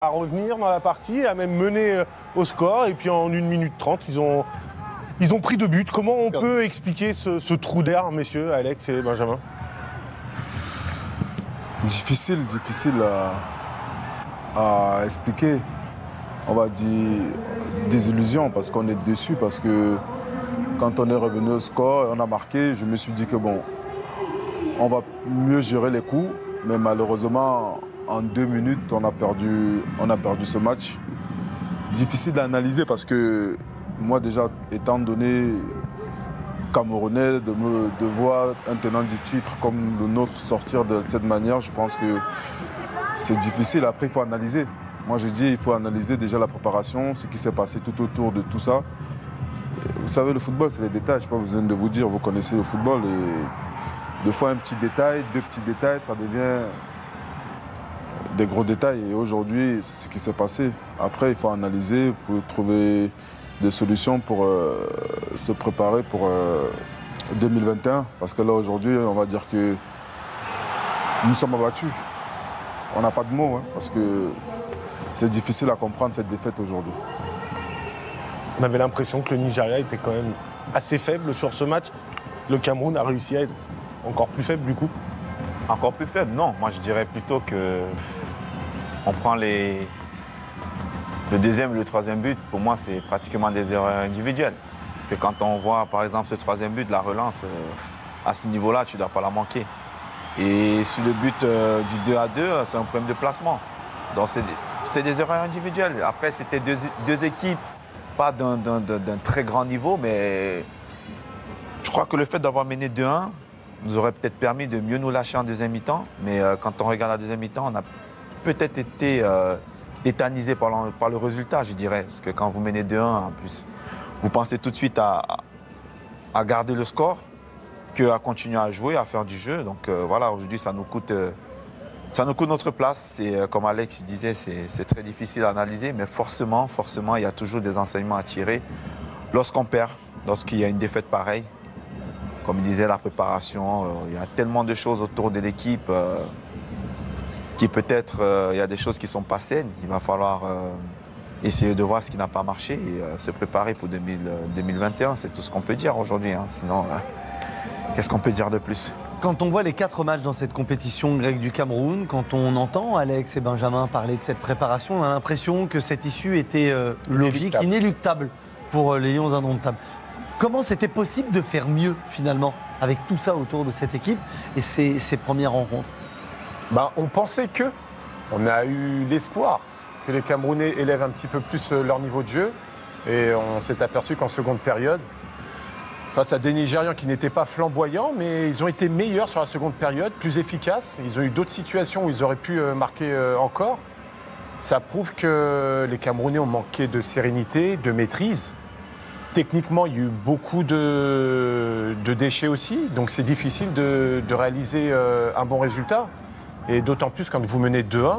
à revenir dans la partie, à même mener au score. Et puis en 1 minute 30, ils ont pris 2 buts. Comment on peut expliquer ce trou d'air, messieurs, Alex et Benjamin? Difficile à expliquer. On va dire désillusion parce qu'on est déçu, parce que quand on est revenu au score et on a marqué, je me suis dit que bon, on va mieux gérer les coups, mais malheureusement, en 2 minutes, on a perdu ce match. Difficile à analyser parce que moi déjà, étant donné Camerounais, de voir un tenant du titre comme le nôtre sortir de cette manière, je pense que c'est difficile. Après, il faut analyser. Moi, j'ai dit il faut analyser déjà la préparation, ce qui s'est passé tout autour de tout ça. Vous savez, le football, c'est les détails. Je n'ai pas besoin de vous dire, vous connaissez le football. Et des fois, un petit détail, 2 petits détails, ça devient des gros détails. Et aujourd'hui, c'est ce qui s'est passé. Après, il faut analyser pour trouver des solutions pour se préparer pour 2021. Parce que là, aujourd'hui, on va dire que nous sommes abattus. On n'a pas de mots, hein, parce que c'est difficile à comprendre cette défaite aujourd'hui. On avait l'impression que le Nigeria était quand même assez faible sur ce match. Le Cameroun a réussi à être encore plus faible du coup. Encore plus faible, non. Moi, je dirais plutôt que on prend le deuxième et le troisième but. Pour moi, c'est pratiquement des erreurs individuelles. Parce que quand on voit, par exemple, ce troisième but, la relance, à ce niveau-là, tu ne dois pas la manquer. Et sur le but du 2-2, c'est un problème de placement. Donc, c'est des erreurs individuelles. Après, c'était deux équipes, pas d'un très grand niveau, mais je crois que le fait d'avoir mené 2-1 nous aurait peut-être permis de mieux nous lâcher en deuxième mi-temps. Mais quand on regarde la deuxième mi-temps, on a peut-être été tétanisé par le résultat, je dirais. Parce que quand vous menez 2-1, en plus, vous pensez tout de suite à garder le score qu'à continuer à jouer, à faire du jeu. Donc voilà, aujourd'hui, ça nous coûte notre place. Comme Alex disait, c'est très difficile à analyser, mais forcément, il y a toujours des enseignements à tirer. Lorsqu'on perd, lorsqu'il y a une défaite pareille, comme il disait, la préparation, il y a tellement de choses autour de l'équipe qui peut-être, il y a des choses qui ne sont pas saines. Il va falloir essayer de voir ce qui n'a pas marché et se préparer pour 2021. C'est tout ce qu'on peut dire aujourd'hui. Hein. Sinon, qu'est-ce qu'on peut dire de plus ? Quand on voit les 4 matchs dans cette compétition grecque du Cameroun, quand on entend Alex et Benjamin parler de cette préparation, on a l'impression que cette issue était logique, inéluctable pour les Lions indomptables. Comment c'était possible de faire mieux finalement avec tout ça autour de cette équipe et ces premières rencontres? On pensait on a eu l'espoir que les Camerounais élèvent un petit peu plus leur niveau de jeu et on s'est aperçu qu'en seconde période, face à des Nigérians qui n'étaient pas flamboyants, mais ils ont été meilleurs sur la seconde période, plus efficaces. Ils ont eu d'autres situations où ils auraient pu marquer encore. Ça prouve que les Camerounais ont manqué de sérénité, de maîtrise. Techniquement, il y a eu beaucoup de déchets aussi, donc c'est difficile de réaliser un bon résultat. Et d'autant plus quand vous menez 2-1,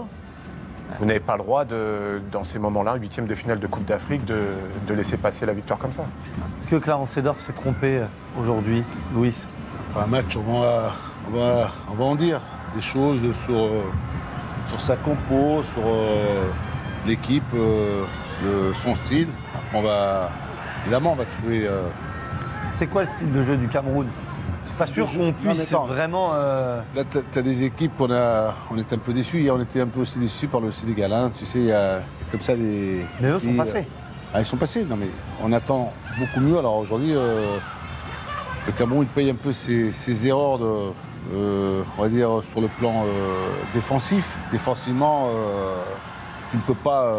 vous n'avez pas le droit, dans ces moments-là, 8e de finale de Coupe d'Afrique, de laisser passer la victoire comme ça. Est-ce que Clarence Seedorf s'est trompé aujourd'hui, Louis? Après un match, on va en dire des choses sur sa compo, sur l'équipe, son style. Après, évidemment, on va trouver... C'est quoi le style de jeu du Cameroun? C'est pas sûr qu'on puisse vraiment... Là, tu as des équipes on est un peu déçus. Hier, on était un peu aussi déçus par le Sénégal. Hein. Tu sais, il y a comme ça des... Mais eux sont passés. Ils sont passés. Non, mais on attend beaucoup mieux. Alors aujourd'hui, le Cameroun paye un peu ses erreurs, on va dire, sur le plan défensif. Défensivement, tu ne peux pas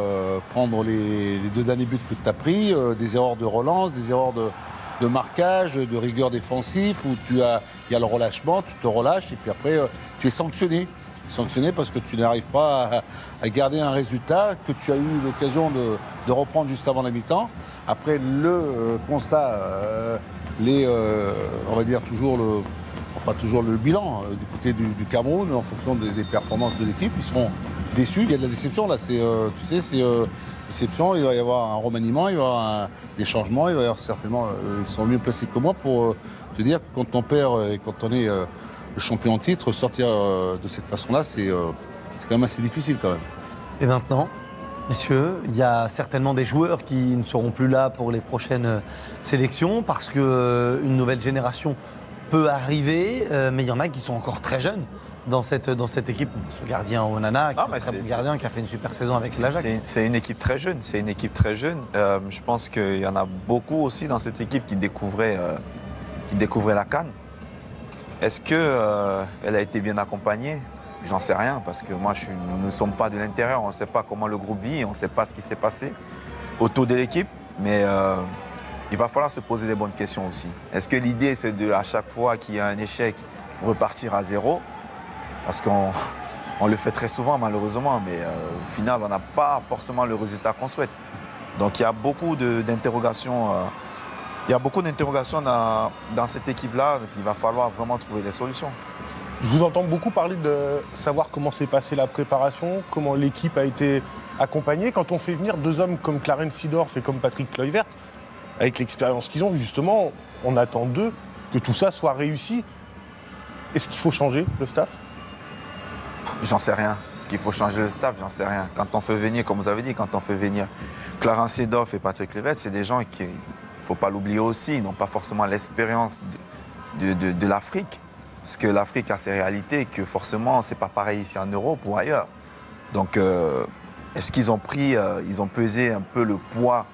prendre les 2 derniers buts que tu as pris, des erreurs de relance, des erreurs de marquage, de rigueur défensif, où il y a le relâchement, tu te relâches et puis après tu es sanctionné. Sanctionné parce que tu n'arrives pas à garder un résultat que tu as eu l'occasion de reprendre juste avant la mi-temps. Après le constat, on va dire on fera toujours le bilan du côté du Cameroun en fonction des performances de l'équipe. Ils seront déçus, il y a de la déception là, déception, il va y avoir un remaniement, il va y avoir des changements, il va y avoir certainement, ils sont mieux placés que moi pour te dire que quand on perd et quand on est le champion en titre, sortir de cette façon-là, c'est quand même assez difficile quand même. Et maintenant, Messieurs, il y a certainement des joueurs qui ne seront plus là pour les prochaines sélections parce qu'une nouvelle génération peut arriver, mais il y en a qui sont encore très jeunes dans cette équipe. Ce gardien Onana, qui est un très bon gardien, qui a fait une super saison avec l'Ajax. C'est une équipe très jeune. C'est une équipe très jeune. Je pense qu'il y en a beaucoup aussi dans cette équipe qui découvraient la CAN. Est-ce qu'elle a été bien accompagnée ? J'en sais rien parce que nous ne sommes pas de l'intérieur, on ne sait pas comment le groupe vit, on ne sait pas ce qui s'est passé autour de l'équipe, mais il va falloir se poser des bonnes questions aussi. Est-ce que l'idée c'est à chaque fois qu'il y a un échec, repartir à zéro ? Parce qu'on le fait très souvent malheureusement, mais au final on n'a pas forcément le résultat qu'on souhaite. Donc il y a beaucoup d'interrogations. Il y a beaucoup d'interrogations dans cette équipe-là, donc il va falloir vraiment trouver des solutions. Je vous entends beaucoup parler de savoir comment s'est passée la préparation, comment l'équipe a été accompagnée. Quand on fait venir deux hommes comme Clarence Seedorf et comme Patrick Kluivert, avec l'expérience qu'ils ont, justement, on attend d'eux que tout ça soit réussi. Est-ce qu'il faut changer le staff ? J'en sais rien. Est-ce qu'il faut changer le staff ? J'en sais rien. Quand on fait venir, comme vous avez dit, quand on fait venir Clarence Seedorf et Patrick Kluivert, c'est des gens qui, il ne faut pas l'oublier aussi, ils n'ont pas forcément l'expérience de l'Afrique. Parce que l'Afrique a ses réalités, que forcément, c'est pas pareil ici en Europe ou ailleurs. Donc, est-ce qu'ils ont ils ont pesé un peu le poids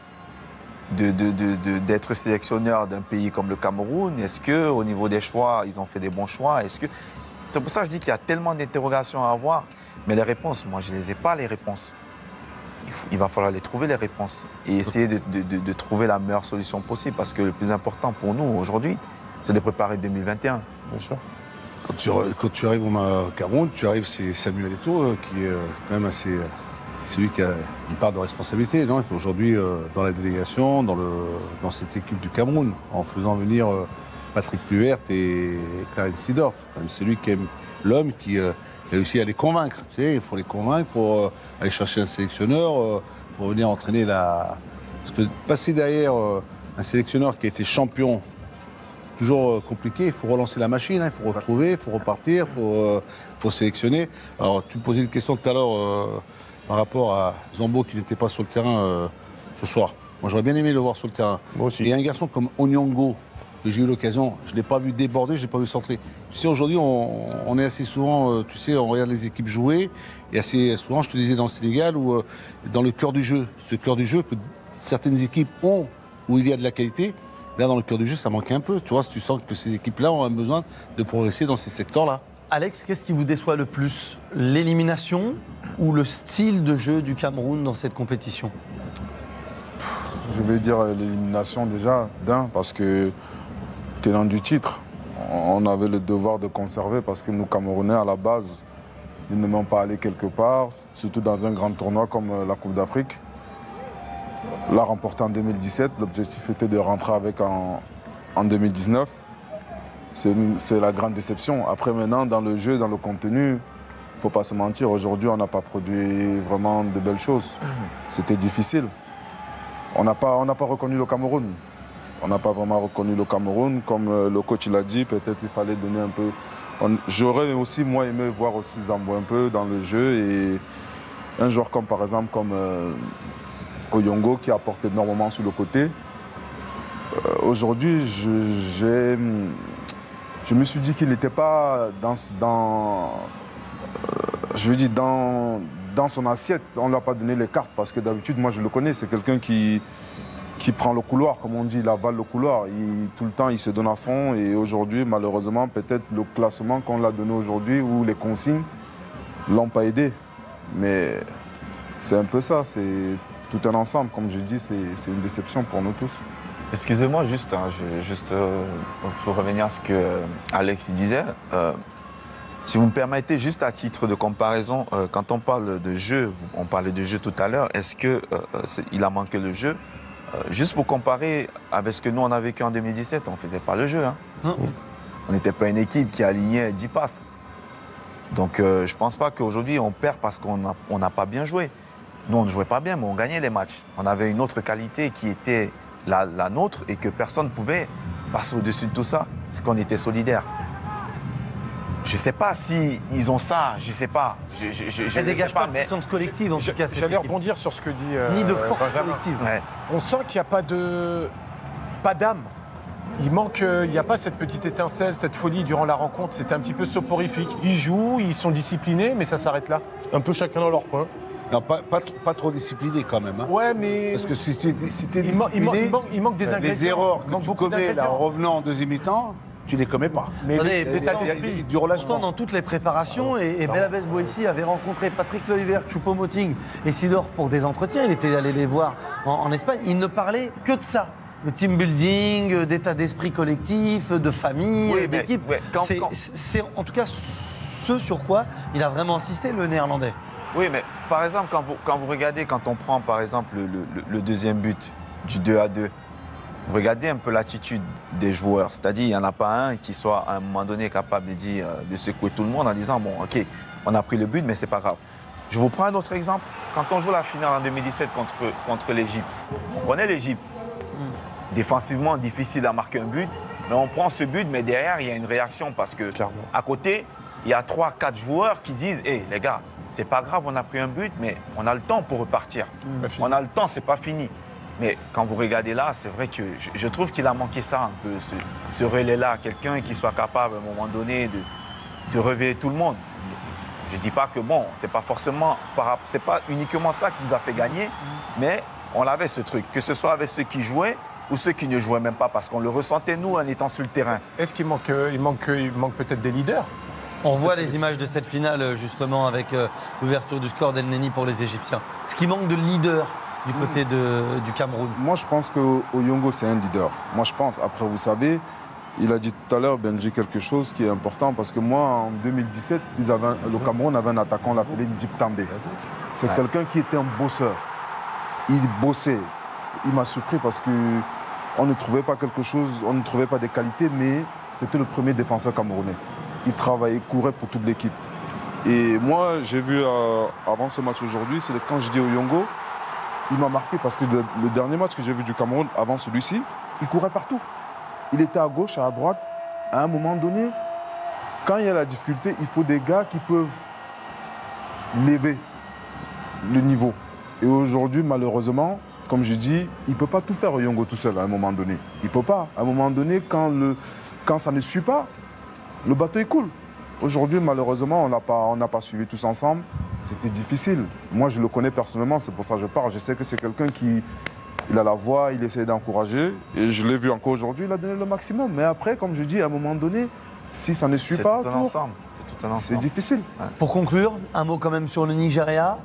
d'être sélectionneur d'un pays comme le Cameroun ? Est-ce qu'au niveau des choix, ils ont fait des bons choix ? C'est pour ça que je dis qu'il y a tellement d'interrogations à avoir. Mais les réponses, moi, je ne les ai pas, les réponses. Il va falloir les trouver, les réponses. Et essayer de trouver la meilleure solution possible. Parce que le plus important pour nous, aujourd'hui, c'est de préparer 2021. Bien sûr. Quand tu arrives au Cameroun, c'est Samuel Eto'o qui est quand même assez... C'est lui qui a une part de responsabilité, non ? Aujourd'hui, dans la délégation, dans cette équipe du Cameroun, en faisant venir Patrick Kluivert et Clarence Seedorf. C'est lui qui est l'homme qui réussit à les convaincre. Tu sais, il faut les convaincre pour aller chercher un sélectionneur, pour venir entraîner la... Parce que passer derrière un sélectionneur qui a été champion, toujours compliqué, il faut relancer la machine, il faut retrouver, il faut repartir, il faut sélectionner. Alors tu me posais une question tout à l'heure par rapport à Zambo qui n'était pas sur le terrain ce soir. Moi j'aurais bien aimé le voir sur le terrain. Moi aussi. Et un garçon comme Onyongo, que j'ai eu l'occasion, je ne l'ai pas vu déborder, je ne l'ai pas vu centrer. Tu sais, aujourd'hui on est assez souvent, tu sais, on regarde les équipes jouer, et assez souvent, je te disais dans le Sénégal, ou dans le cœur du jeu. Ce cœur du jeu que certaines équipes ont, où il y a de la qualité. Là, dans le cœur du jeu, ça manque un peu. Tu vois, tu sens que ces équipes-là ont besoin de progresser dans ces secteurs-là. Alex, qu'est-ce qui vous déçoit le plus ? L'élimination ou le style de jeu du Cameroun dans cette compétition ? Je vais dire l'élimination déjà, parce que tenant du titre, on avait le devoir de conserver parce que nous, Camerounais, à la base, nous n'aimons pas aller quelque part, surtout dans un grand tournoi comme la Coupe d'Afrique. L'a remporté en 2017, l'objectif était de rentrer avec en 2019. C'est la grande déception. Après maintenant, dans le jeu, dans le contenu, il ne faut pas se mentir, aujourd'hui on n'a pas produit vraiment de belles choses. C'était difficile. On n'a pas reconnu le Cameroun. On n'a pas vraiment reconnu le Cameroun. Comme le coach l'a dit, peut-être il fallait donner un peu... J'aurais aussi, moi, aimé voir aussi Zambo un peu dans le jeu. Et un joueur comme, par exemple, comme... Oyongo qui apporte énormément sur le côté. Aujourd'hui, je me suis dit qu'il n'était pas dans son assiette. On ne lui a pas donné les cartes parce que d'habitude, moi je le connais, c'est quelqu'un qui prend le couloir, comme on dit, il avale le couloir. Tout le temps, il se donne à fond et aujourd'hui, malheureusement, peut-être le classement qu'on l'a donné aujourd'hui ou les consignes ne l'ont pas aidé. Mais c'est un peu ça, c'est tout un ensemble, comme je dis, c'est une déception pour nous tous. Excusez-moi, juste pour revenir à ce que Alex disait. Si vous me permettez, juste à titre de comparaison, quand on parle de jeu, on parlait de jeu tout à l'heure, est-ce qu'il a manqué le jeu ? Juste pour comparer avec ce que nous on a vécu en 2017, on ne faisait pas le jeu. Hein. On n'était pas une équipe qui alignait 10 passes. Donc je ne pense pas qu'aujourd'hui on perd parce qu'on n'a pas bien joué. Nous, on ne jouait pas bien, mais on gagnait les matchs. On avait une autre qualité qui était la nôtre et que personne ne pouvait passer au-dessus de tout ça, c'est qu'on était solidaires. Je sais pas si ils ont ça, je sais pas. Je Elle dégage pas de mais puissance collective, en tout cas. cette J'allais équipe. rebondir sur ce que dit Ni de force Benjamin. collective. ouais. On sent qu'il n'y a pas d'âme. Il n'y a pas cette petite étincelle, cette folie durant la rencontre. C'était un petit peu soporifique. Ils jouent, ils sont disciplinés, mais ça s'arrête là. Un peu chacun dans leur coin. Non, pas trop discipliné quand même. Hein. Ouais, mais Parce que si t'es il discipliné, manque des ingrédients. les erreurs Il que manque tu beaucoup commets là, en d'ingrédients. revenant en deuxième mi-temps, tu les commets pas. Mais Attendez, l'état pourtant, d'esprit. Du relâchement. Pourtant, dans toutes les préparations, et Belabès Boissy avait rencontré Patrick Kluivert, Choupo-Moting et Seedorf pour des entretiens. Il était allé les voir en Espagne. Il ne parlait que de ça. De team building, d'état d'esprit collectif, de famille, Oui, mais- d'équipe. ouais, quand- C'est en tout cas ce sur quoi il a vraiment insisté, le néerlandais. Oui, mais par exemple, quand vous regardez, quand on prend par exemple le deuxième but du 2-2, vous regardez un peu l'attitude des joueurs. C'est-à-dire, il n'y en a pas un qui soit à un moment donné capable de dire, de secouer tout le monde en disant, bon, ok, on a pris le but, mais c'est pas grave. Je vous prends un autre exemple. Quand on joue la finale en 2017 contre l'Égypte, on connaît l'Égypte. Défensivement, difficile à marquer un but, mais on prend ce but, mais derrière, il y a une réaction parce que Clairement. à côté, il y a 3-4 joueurs qui disent, hé, les gars, c'est pas grave, on a pris un but, mais on a le temps pour repartir. pas fini. On a le temps, c'est pas fini. Mais quand vous regardez là, c'est vrai que je trouve qu'il a manqué ça un peu, ce relais-là, quelqu'un qui soit capable à un moment donné de réveiller tout le monde. Je ne dis pas que bon, c'est pas forcément, c'est pas uniquement ça qui nous a fait gagner, mais on avait ce truc, que ce soit avec ceux qui jouaient ou ceux qui ne jouaient même pas, parce qu'on le ressentait nous en étant sur le terrain. Est-ce qu'il manque peut-être des leaders? On revoit les images de cette finale, justement, avec l'ouverture du score d'El Neni pour les Égyptiens. Ce qui manque de leader du côté du Cameroun. Moi, je pense qu'Oyongo, c'est un leader. Moi, je pense. Après, vous savez, il a dit tout à l'heure, Benji, quelque chose qui est important, parce que moi, en 2017, le Cameroun avait un attaquant, on l'appelait Ndjip També. C'est quelqu'un qui était un bosseur. Il bossait. Il m'a surpris parce qu'on ne trouvait pas quelque chose, on ne trouvait pas des qualités, mais c'était le premier défenseur camerounais. Il travaillait, il courait pour toute l'équipe. Et moi, j'ai vu, avant ce match aujourd'hui, c'est quand je dis Oyongo, il m'a marqué parce que le dernier match que j'ai vu du Cameroun, avant celui-ci, il courait partout. Il était à gauche, à droite. À un moment donné, quand il y a la difficulté, il faut des gars qui peuvent lever le niveau. Et aujourd'hui, malheureusement, comme je dis, il ne peut pas tout faire Oyongo tout seul à un moment donné. Il ne peut pas. À un moment donné, quand ça ne suit pas, le bateau il coule. Aujourd'hui, malheureusement, on n'a pas suivi tous ensemble. C'était difficile. Moi, je le connais personnellement, c'est pour ça que je parle. Je sais que c'est quelqu'un qui il a la voix, il essaie d'encourager. Et je l'ai vu encore aujourd'hui, il a donné le maximum. Mais après, comme je dis, à un moment donné, si ça ne suit pas, C'est tout un ensemble. C'est tout un ensemble. c'est difficile. Pour conclure, un mot quand même sur le Nigeria.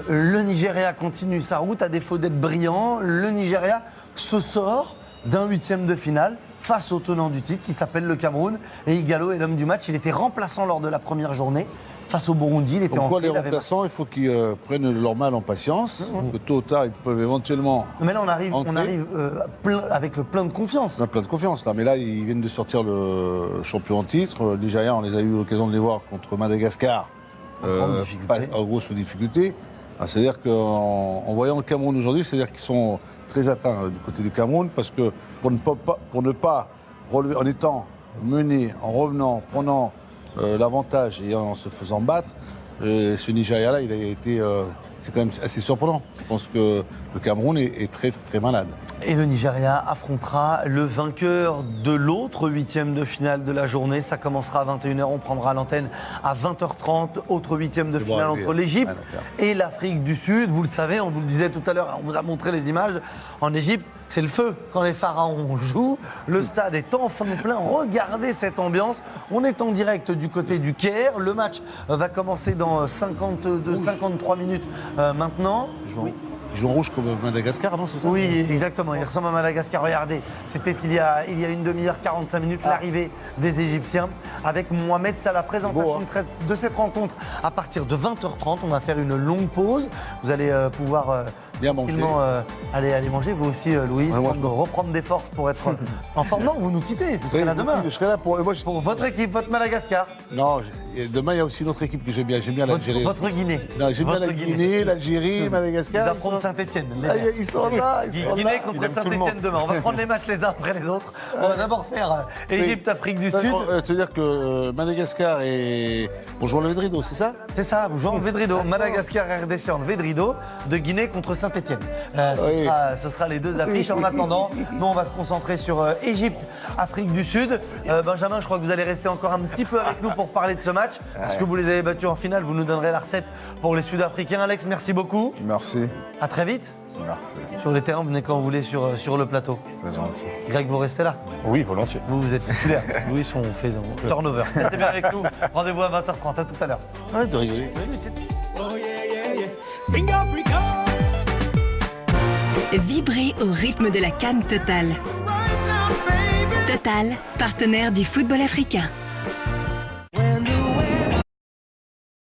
Le Nigeria continue sa route, à défaut d'être brillant. Le Nigeria se sort d'un 8e de finale face au tenant du titre qui s'appelle le Cameroun. Et Igalo est l'homme du match. Il était remplaçant lors de la première journée face au Burundi. Il était Pourquoi entré, les il avait remplaçants, il faut qu'ils prennent leur mal en patience, que tôt ou tard, ils peuvent éventuellement... Mais là, on arrive avec le plein de confiance. On a plein de confiance là, mais là ils viennent de sortir le champion en titre. Le Nigeria, on les a eu l'occasion de les voir contre Madagascar, En grande difficulté. en grosse difficulté. C'est-à-dire qu'en voyant le Cameroun aujourd'hui, c'est-à-dire qu'ils sont très atteints du côté du Cameroun parce que pour ne pas relever, en étant menés, en revenant, prenant l'avantage et en se faisant battre, ce Nigeria-là, il a été, c'est quand même assez surprenant. Je pense que le Cameroun est très, très, très malade. Et le Nigeria affrontera le vainqueur de l'autre 8e de finale de la journée. Ça commencera à 21h, on prendra l'antenne à 20h30. Autre 8e de finale entre l'Égypte et l'Afrique du Sud. Vous le savez, on vous le disait tout à l'heure, on vous a montré les images. En Égypte, c'est le feu quand les pharaons jouent. Le stade est enfin plein. Regardez cette ambiance. On est en direct du côté du Caire. Le match va commencer dans 53 minutes maintenant. Oui. Ils jouent en rouge comme Madagascar, non, c'est ça? Oui, exactement. Il ressemble à Madagascar. Regardez, c'était il y a une demi-heure, 45 minutes, l'arrivée des Égyptiens avec Mohamed Salah. Présentation de cette rencontre à partir de 20h30. On va faire une longue pause. Vous allez pouvoir Bien manger. tranquillement, aller manger. Vous aussi, Louise, Ouais, moi, reprendre des forces pour être en forme. Non, vous nous quittez. Vous serez là demain. Je serai là pour. Moi, Pour votre équipe, votre Madagascar. Non, demain, il y a aussi une autre équipe que j'aime bien. J'aime bien l'Algérie. Votre Guinée. Non, j'aime bien Votre la Guinée, l'Algérie, Ils Madagascar. affrontent Saint-Etienne. Ils sont là. Guinée contre Saint-Etienne demain. On va prendre les matchs les uns après les autres. On va d'abord faire Égypte, Afrique du Sud. C'est-à-dire que Madagascar et. On joue le Vedrido, c'est ça? C'est ça, vous jouez en Vedrido. Madagascar, RDC en Vedrido, de Guinée contre Saint-Etienne. Oui. Ce sera les deux affiches. En attendant, nous, on va se concentrer sur Égypte, Afrique du Sud. Benjamin, je crois que vous allez rester encore un petit peu avec nous pour parler de ce match. Parce que vous les avez battus en finale, vous nous donnerez la recette pour les Sud-Africains. Alex, merci beaucoup. Merci. À très vite. Merci. Sur les terrains, venez quand vous voulez sur le plateau. C'est gentil. Greg, vous restez là. Oui, volontiers. Vous êtes titulaire. Louis, on fait turnover. Restez bien avec nous. Rendez-vous à 20h30. À tout à l'heure. Arrête de rigoler. Vibrez au rythme de la CAN Total. Total, partenaire du football africain.